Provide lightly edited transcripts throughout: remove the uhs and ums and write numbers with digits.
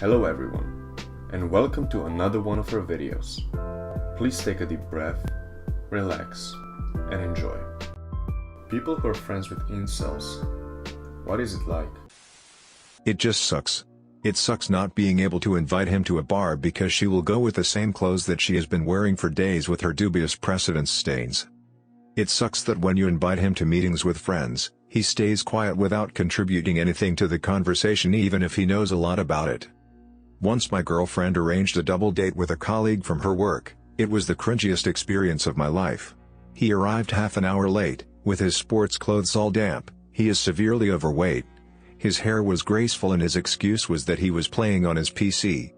Hello everyone, and welcome to another one of our videos. Please take a deep breath, relax, and enjoy. People who are friends with incels, what is it like? It just sucks. It sucks not being able to invite him to a bar because she will go with the same clothes that she has been wearing for days with her dubious precedence stains. It sucks that when you invite him to meetings with friends, he stays quiet without contributing anything to the conversation even if he knows a lot about it. Once my girlfriend arranged a double date with a colleague from her work. It was the cringiest experience of my life. He arrived half an hour late, with his sports clothes all damp. He is severely overweight. His hair was graceful and his excuse was that he was playing on his PC.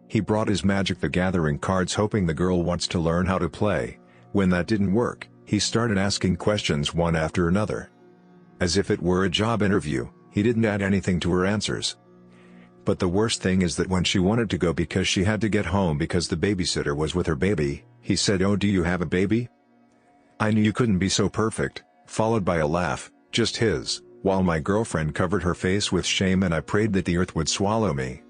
He brought his Magic the Gathering cards hoping the girl wants to learn how to play. When that didn't work, he started asking questions one after another. As if it were a job interview, he didn't add anything to her answers. But the worst thing is that when she wanted to go because she had to get home because the babysitter was with her baby, he said, "Oh, do you have a baby?" I knew you couldn't be so perfect, followed by a laugh, just his, while my girlfriend covered her face with shame and I prayed that the earth would swallow me.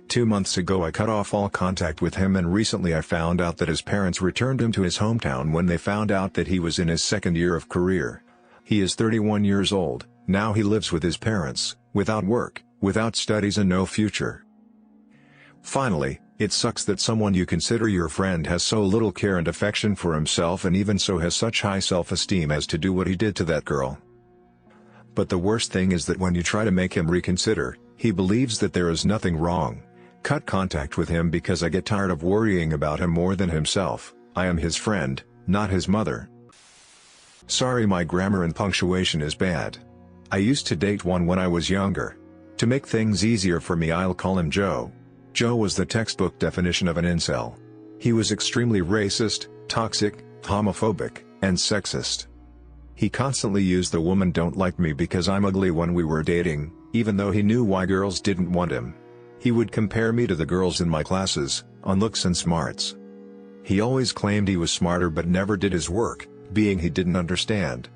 2 months ago I cut off all contact with him and recently I found out that his parents returned him to his hometown when they found out that he was in his second year of career. He is 31 years old, now he lives with his parents, without work, without studies and no future. Finally, it sucks that someone you consider your friend has so little care and affection for himself and even so has such high self-esteem as to do what he did to that girl. But the worst thing is that when you try to make him reconsider, he believes that there is nothing wrong. Cut contact with him because I get tired of worrying about him more than himself. I am his friend, not his mother. Sorry, my grammar and punctuation is bad. I used to date one when I was younger. To make things easier for me, I'll call him Joe. Joe was the textbook definition of an incel. He was extremely racist, toxic, homophobic, and sexist. He constantly used the "women don't like me because I'm ugly" when we were dating, even though he knew why girls didn't want him. He would compare me to the girls in my classes, on looks and smarts. He always claimed he was smarter but never did his work, being he didn't understand.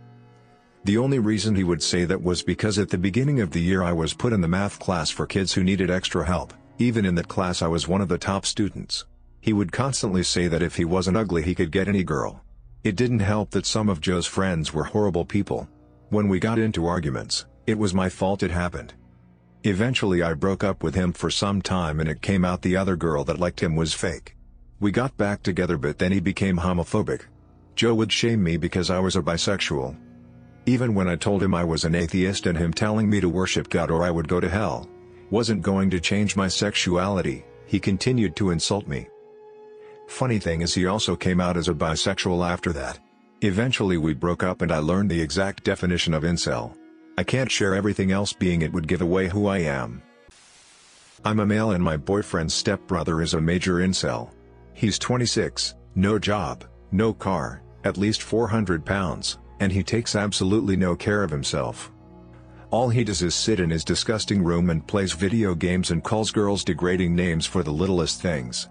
The only reason he would say that was because at the beginning of the year I was put in the math class for kids who needed extra help. Even in that class I was one of the top students. He would constantly say that if he wasn't ugly he could get any girl. It didn't help that some of Joe's friends were horrible people. When we got into arguments, it was my fault it happened. Eventually I broke up with him for some time and it came out the other girl that liked him was fake. We got back together but then he became homophobic. Joe would shame me because I was a bisexual. Even when I told him I was an atheist and him telling me to worship God or I would go to hell wasn't going to change my sexuality, he continued to insult me. Funny thing is he also came out as a bisexual after that. Eventually we broke up and I learned the exact definition of incel. I can't share everything else being it would give away who I am. I'm a male and my boyfriend's stepbrother is a major incel. He's 26, no job, no car, at least 400 pounds. And he takes absolutely no care of himself. All he does is sit in his disgusting room and plays video games and calls girls degrading names for the littlest things.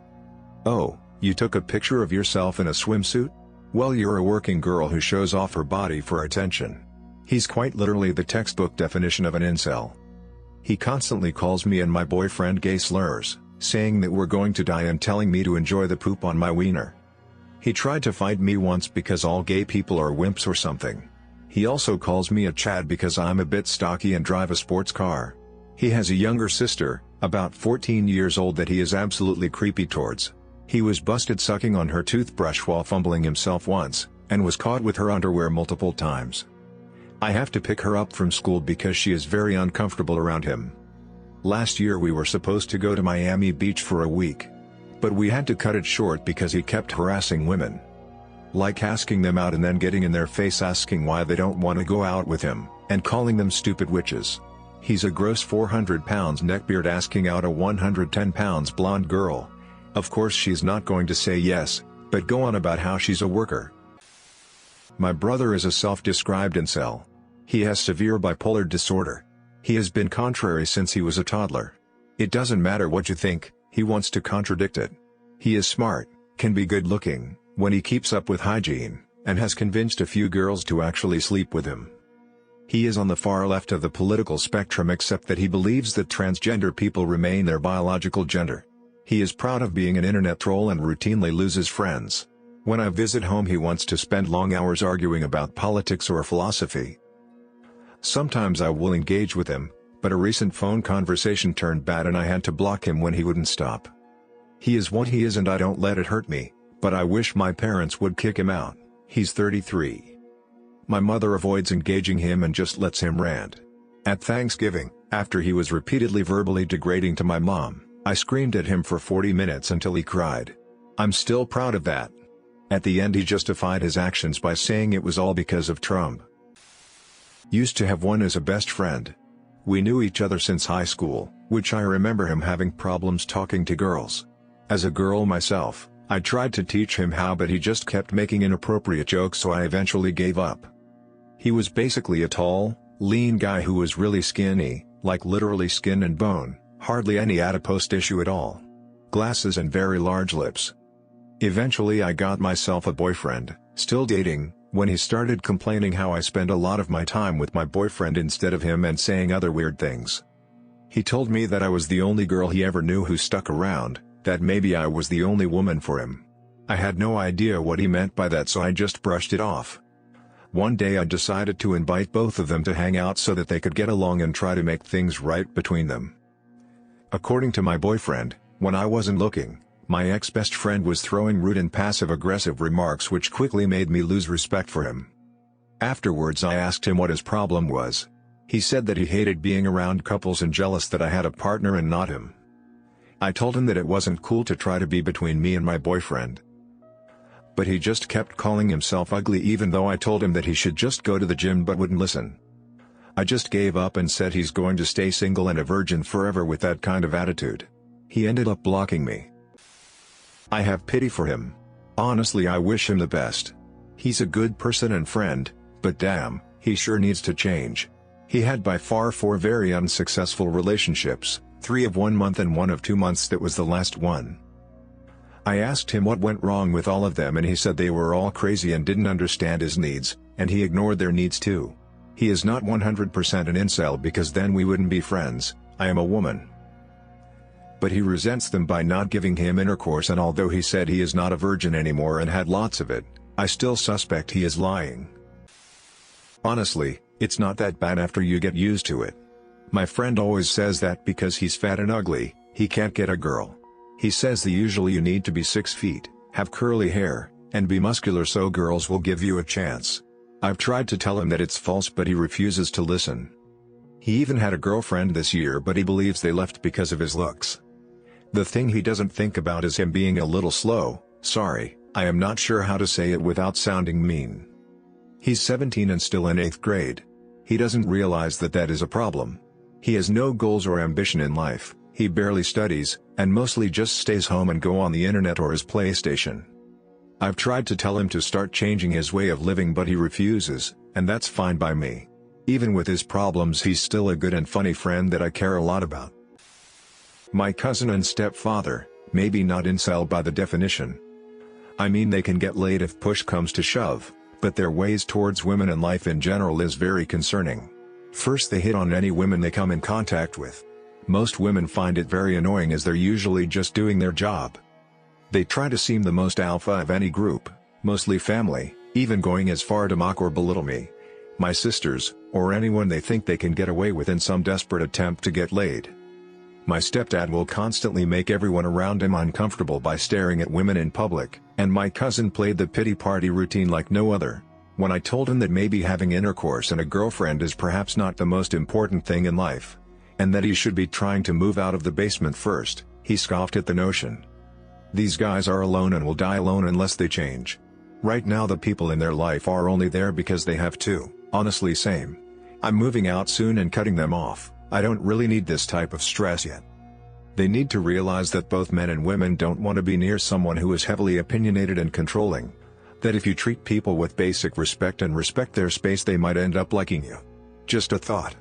Oh, you took a picture of yourself in a swimsuit? Well, you're a working girl who shows off her body for attention. He's quite literally the textbook definition of an incel. He constantly calls me and my boyfriend gay slurs, saying that we're going to die and telling me to enjoy the poop on my wiener. He tried to fight me once because all gay people are wimps or something. He also calls me a Chad because I'm a bit stocky and drive a sports car. He has a younger sister, about 14 years old, that he is absolutely creepy towards. He was busted sucking on her toothbrush while fumbling himself once, and was caught with her underwear multiple times. I have to pick her up from school because she is very uncomfortable around him. Last year we were supposed to go to Miami Beach for a week. But we had to cut it short because he kept harassing women. Like asking them out and then getting in their face asking why they don't want to go out with him, and calling them stupid witches. He's a gross 400 pounds neckbeard asking out a 110 pounds blonde girl. Of course she's not going to say yes, but go on about how she's a worker. My brother is a self-described incel. He has severe bipolar disorder. He has been contrary since he was a toddler. It doesn't matter what you think. He wants to contradict it. He is smart, can be good looking, when he keeps up with hygiene, and has convinced a few girls to actually sleep with him. He is on the far left of the political spectrum, except that he believes that transgender people remain their biological gender. He is proud of being an internet troll and routinely loses friends. When I visit home, he wants to spend long hours arguing about politics or philosophy. Sometimes I will engage with him, but a recent phone conversation turned bad and I had to block him when he wouldn't stop. He is what he is and I don't let it hurt me, but I wish my parents would kick him out. He's 33. My mother avoids engaging him and just lets him rant. At Thanksgiving, after he was repeatedly verbally degrading to my mom, I screamed at him for 40 minutes until he cried. I'm still proud of that. At the end, he justified his actions by saying it was all because of Trump. Used to have one as a best friend. We knew each other since high school, which I remember him having problems talking to girls. As a girl myself, I tried to teach him how, but he just kept making inappropriate jokes, so I eventually gave up. He was basically a tall, lean guy who was really skinny, like literally skin and bone, hardly any adipose tissue at all. Glasses and very large lips. Eventually I got myself a boyfriend, still dating, when he started complaining how I spend a lot of my time with my boyfriend instead of him and saying other weird things. He told me that I was the only girl he ever knew who stuck around, that maybe I was the only woman for him. I had no idea what he meant by that, so I just brushed it off. One day I decided to invite both of them to hang out so that they could get along and try to make things right between them. According to my boyfriend, when I wasn't looking, my ex-best friend was throwing rude and passive-aggressive remarks which quickly made me lose respect for him. Afterwards I asked him what his problem was. He said that he hated being around couples and jealous that I had a partner and not him. I told him that it wasn't cool to try to be between me and my boyfriend. But he just kept calling himself ugly even though I told him that he should just go to the gym but wouldn't listen. I just gave up and said he's going to stay single and a virgin forever with that kind of attitude. He ended up blocking me. I have pity for him. Honestly, I wish him the best. He's a good person and friend, but damn, he sure needs to change. He had by far 4 very unsuccessful relationships, 3 of 1 month and 1 of 2 months that was the last one. I asked him what went wrong with all of them and he said they were all crazy and didn't understand his needs, and he ignored their needs too. He is not 100% an incel because then we wouldn't be friends. I am a woman. But he resents them by not giving him intercourse, and although he said he is not a virgin anymore and had lots of it, I still suspect he is lying. Honestly, it's not that bad after you get used to it. My friend always says that because he's fat and ugly, he can't get a girl. He says that usually you need to be 6 feet, have curly hair, and be muscular so girls will give you a chance. I've tried to tell him that it's false, but he refuses to listen. He even had a girlfriend this year, but he believes they left because of his looks. The thing he doesn't think about is him being a little slow. Sorry, I am not sure how to say it without sounding mean. He's 17 and still in 8th grade. He doesn't realize that that is a problem. He has no goals or ambition in life, he barely studies, and mostly just stays home and go on the internet or his PlayStation. I've tried to tell him to start changing his way of living, but he refuses, and that's fine by me. Even with his problems, he's still a good and funny friend that I care a lot about. My cousin and stepfather, maybe not incel by the definition. I mean, they can get laid if push comes to shove, but their ways towards women and life in general is very concerning. First, they hit on any women they come in contact with. Most women find it very annoying as they're usually just doing their job. They try to seem the most alpha of any group, mostly family, even going as far to mock or belittle me, my sisters, or anyone they think they can get away with in some desperate attempt to get laid. My stepdad will constantly make everyone around him uncomfortable by staring at women in public, and my cousin played the pity party routine like no other. When I told him that maybe having intercourse and a girlfriend is perhaps not the most important thing in life, and that he should be trying to move out of the basement first, he scoffed at the notion. These guys are alone and will die alone unless they change. Right now the people in their life are only there because they have to. Honestly, same. I'm moving out soon and cutting them off. I don't really need this type of stress yet. They need to realize that both men and women don't want to be near someone who is heavily opinionated and controlling. That if you treat people with basic respect and respect their space, they might end up liking you. Just a thought.